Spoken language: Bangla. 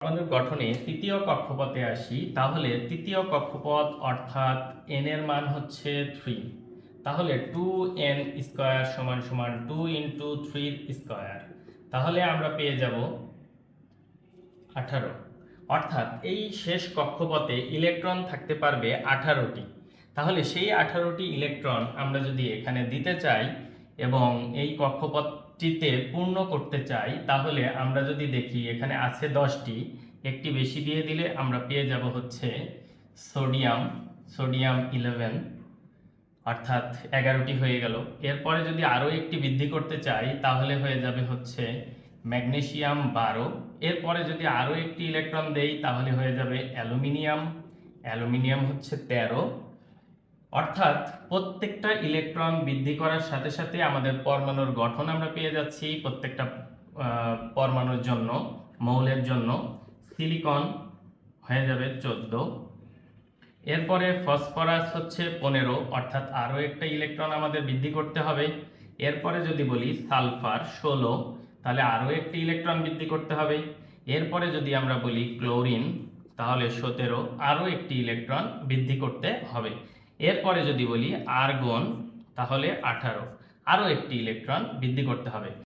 আমাদের গঠনে তৃতীয় কক্ষপথে আসি। তাহলে তৃতীয় কক্ষপথ অর্থাৎ n এর মান হচ্ছে 3। তাহলে 2n স্কয়ার সমান সমান 2 ইন্টু 3 স্কয়ার। তাহলে আমরা পেয়ে যাব 18। অর্থাৎ এই শেষ কক্ষপথে ইলেকট্রন থাকতে পারবে 18টি। তাহলে সেই 18টি ইলেকট্রন আমরা যদি এখানে দিতে চাই এবং এই কক্ষপথটিতে পূর্ণ করতে চাই, তাহলে আমরা যদি দেখি এখানে আছে 10টি, একটি বেশি দিয়ে দিলে আমরা পেয়ে যাব হচ্ছে সোডিয়াম 11, অর্থাৎ 11টি হয়ে গেল। এরপরে যদি আরও একটি বৃদ্ধি করতে চাই তাহলে হয়ে যাবে হচ্ছে ম্যাগনেসিয়াম 12। এরপরে যদি আরও একটি ইলেকট্রন দেই তাহলে হয়ে যাবে অ্যালুমিনিয়াম হচ্ছে 13। অর্থাৎ প্রত্যেকটা ইলেকট্রন বৃদ্ধি করার সাথে সাথে আমাদের পরমাণুর গঠন আমরা পেয়ে যাচ্ছি প্রত্যেকটা পরমাণুর জন্য। মৌলের জন্য সিলিকন হয়ে যাবে 14। এরপরে ফসফরাস হচ্ছে 15, অর্থাৎ আরও একটা ইলেকট্রন আমাদের বৃদ্ধি করতে হবে। এরপরে যদি বলি সালফার 16, তাহলে আরও একটি ইলেকট্রন বৃদ্ধি করতে হবে। এরপরে যদি আমরা বলি ক্লোরিন তাহলে 17, আরও একটি ইলেকট্রন বৃদ্ধি করতে হবে। এরপরে যদি বলি আর্গন তাহলে 18, আরও একটি ইলেকট্রন বৃদ্ধি করতে হবে।